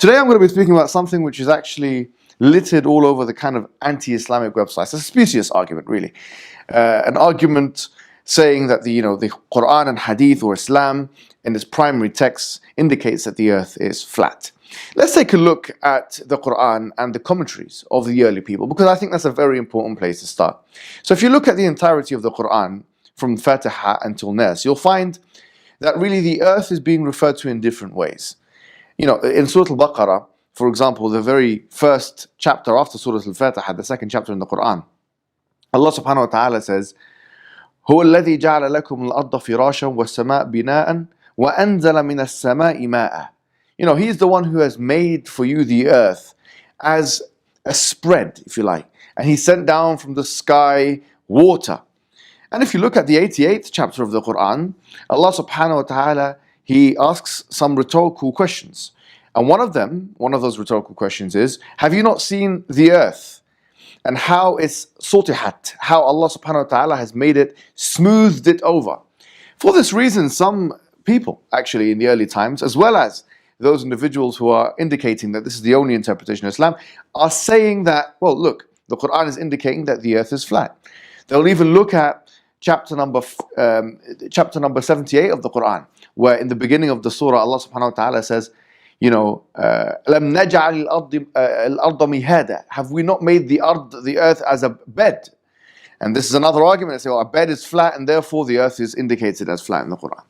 Today I'm going to be speaking about something which is actually littered all over the kind of anti-Islamic websites. It's a specious argument, really. An argument saying that the Qur'an and Hadith or Islam in its primary texts indicates that the earth is flat. Let's take a look at the Qur'an and the commentaries of the early people, because I think that's a very important place to start. So if you look at the entirety of the Qur'an from Fatiha until Nas, you'll find that really the earth is being referred to in different ways. In Surah Al-Baqarah, for example, the very first chapter after Surah Al-Fatiha, the second chapter in the Qur'an, Allah subhanahu wa ta'ala says, هو الذي جعل لكم الأرض فراشا والسماء بناء وأنزل من السماء ماء. He is the one who has made for you the earth as a spread, if you like. And He sent down from the sky water. And if you look at the 88th chapter of the Qur'an, Allah subhanahu wa ta'ala, He asks some rhetorical questions. And one of those rhetorical questions is, have you not seen the earth and how it's sutihat, how Allah subhanahu wa ta'ala has made it, smoothed it over? For this reason, some people actually in the early times, as well as those individuals who are indicating that this is the only interpretation of Islam, are saying that, well, look, the Qur'an is indicating that the earth is flat. They'll even look at chapter number 78 of the Qur'an, where in the beginning of the surah, Allah subhanahu wa ta'ala says, لَمْ نَجْعَلِ الْأَرْضَ مِهَادًا. Have we not made the earth as a bed? And this is another argument. They say, a bed is flat and therefore the earth is indicated as flat in the Qur'an.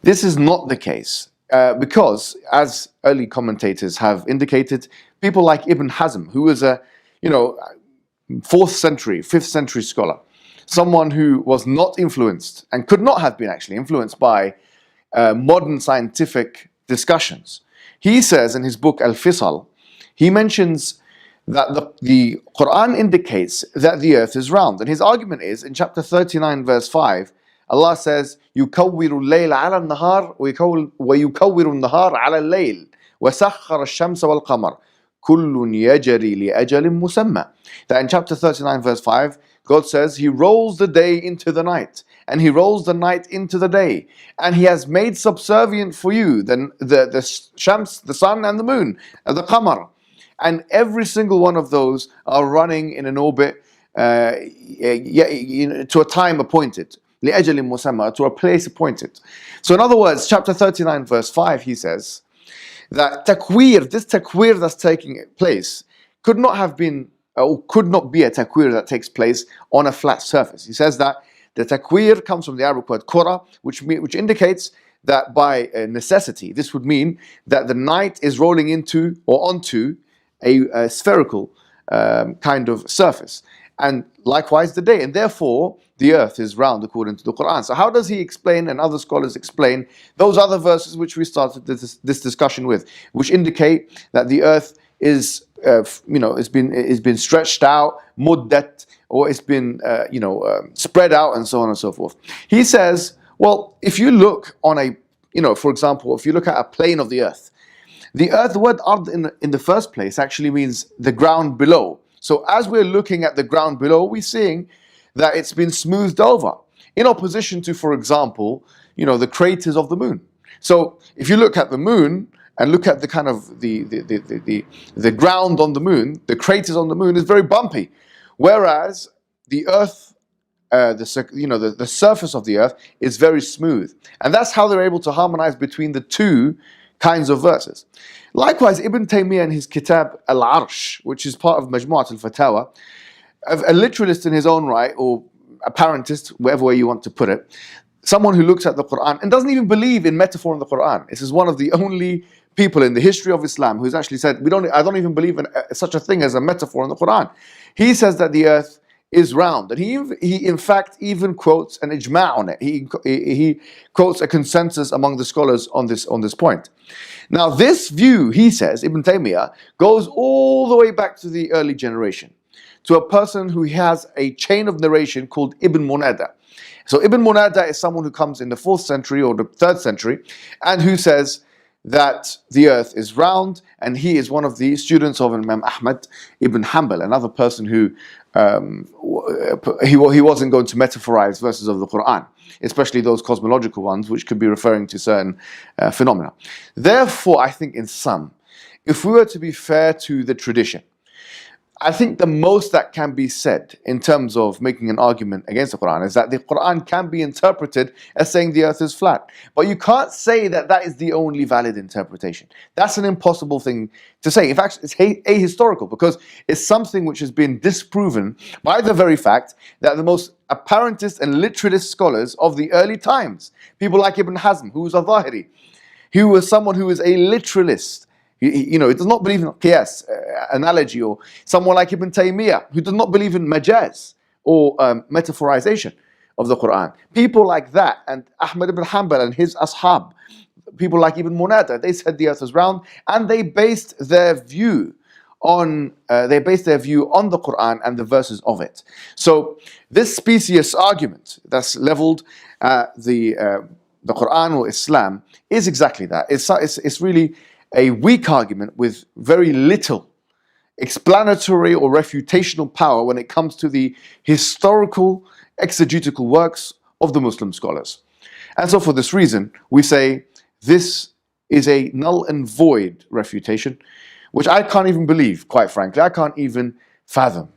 This is not the case. Because, as early commentators have indicated, people like Ibn Hazm, who was a 4th century, 5th century scholar, someone who was not influenced and could not have been actually influenced by modern scientific discussions. He says in his book Al-Fisal, he mentions that the Qur'an indicates that the earth is round. And his argument is, in chapter 39 verse 5, Allah says, يُكَوِّرُ اللَّيْلَ عَلَى النَّهَارِ وَيُكَوِّرُ النَّهَارَ عَلَى اللَّيْلِ وَسَخَّرَ الشَّمْسَ وَالْقَمَرَ كُلٌّ يَجْرِي لِأَجَلٍ مُسَمَّى. That in chapter 39 verse 5, God says He rolls the day into the night, and He rolls the night into the day, and He has made subservient for you the Shams, the sun and the moon, the Qamar, and every single one of those are running in an orbit to a time appointed. لِأَجَلٍ مُسَمَّى, to a place appointed. So in other words, chapter 39 verse 5, he says that this takwir that's taking place could not be a takwir that takes place on a flat surface. He says that the takwir comes from the Arabic word qura, which indicates that by necessity, this would mean that the night is rolling into or onto a spherical kind of surface. And likewise the day, and therefore the earth is round according to the Qur'an. So how does he explain, and other scholars explain, those other verses which we started this discussion with, which indicate that the earth is it's been stretched out, muddat, or it's been spread out, and so on and so forth. He says, well, if you look on for example, if you look at a plane of the earth, the word ard in the first place actually means the ground below. So as we're looking at the ground below, we're seeing that it's been smoothed over, in opposition to, for example, the craters of the moon. So if you look at the moon and look at the kind of the ground on the moon, the craters on the moon is very bumpy, whereas the earth, the surface of the earth is very smooth, and that's how they're able to harmonize between the two kinds of verses. Likewise, Ibn Taymiyyah in his Kitab Al-Arsh, which is part of Majmu'at al-Fatawa, a literalist in his own right, or apparentist, whatever way you want to put it, someone who looks at the Qur'an and doesn't even believe in metaphor in the Qur'an. This is one of the only people in the history of Islam who's actually said, I don't even believe in such a thing as a metaphor in the Qur'an. He says that the earth is round, and he in fact even quotes an ijma' on it. He quotes a consensus among the scholars on this point. Now this view, he says, Ibn Taymiyyah, goes all the way back to the early generation, to a person who has a chain of narration called Ibn Munada. So Ibn Munada is someone who comes in the 4th century or the 3rd century, and who says that the earth is round, and he is one of the students of Imam Ahmad ibn Hanbal, another person who he wasn't going to metaphorize verses of the Qur'an, especially those cosmological ones which could be referring to certain phenomena. Therefore, I think in sum, if we were to be fair to the tradition, I think the most that can be said in terms of making an argument against the Qur'an is that the Qur'an can be interpreted as saying the earth is flat. But you can't say that that is the only valid interpretation. That's an impossible thing to say. In fact, it's ahistorical because it's something which has been disproven by the very fact that the most apparentist and literalist scholars of the early times, people like Ibn Hazm, who was a Zahiri, who was someone who was a literalist, he does not believe in qiyas, analogy, or someone like Ibn Taymiyyah, who does not believe in majaz, or metaphorization of the Qur'an. People like that, and Ahmad ibn Hanbal and his ashab, people like Ibn Munada, they said the earth is round, and they based their view on the Qur'an and the verses of it. So this specious argument that's leveled at the Qur'an or Islam is exactly that. It's really a weak argument with very little explanatory or refutational power when it comes to the historical exegetical works of the Muslim scholars. And so for this reason, we say this is a null and void refutation, which I can't even believe, quite frankly. I can't even fathom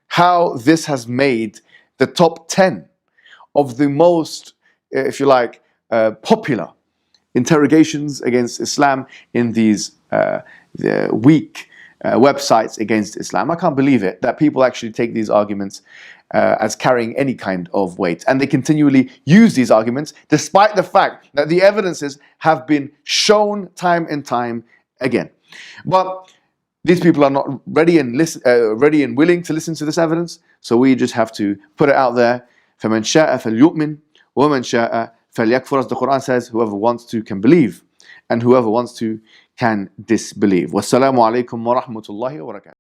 how this has made the top 10 of the most, if you like, popular interrogations against Islam in these weak websites against Islam. I can't believe it, that people actually take these arguments as carrying any kind of weight. And they continually use these arguments despite the fact that the evidences have been shown time and time again. But these people are not ready and willing to listen to this evidence, so we just have to put it out there. فَمَنْ شَاءَ فَلْيُؤْمِنْ وَمَنْ شَاءَ فَلْيَكْفُرْ. As the Qur'an says, whoever wants to can believe, and whoever wants to can disbelieve. Wassalamu alaikum wa rahmatullahi wa barakatuh.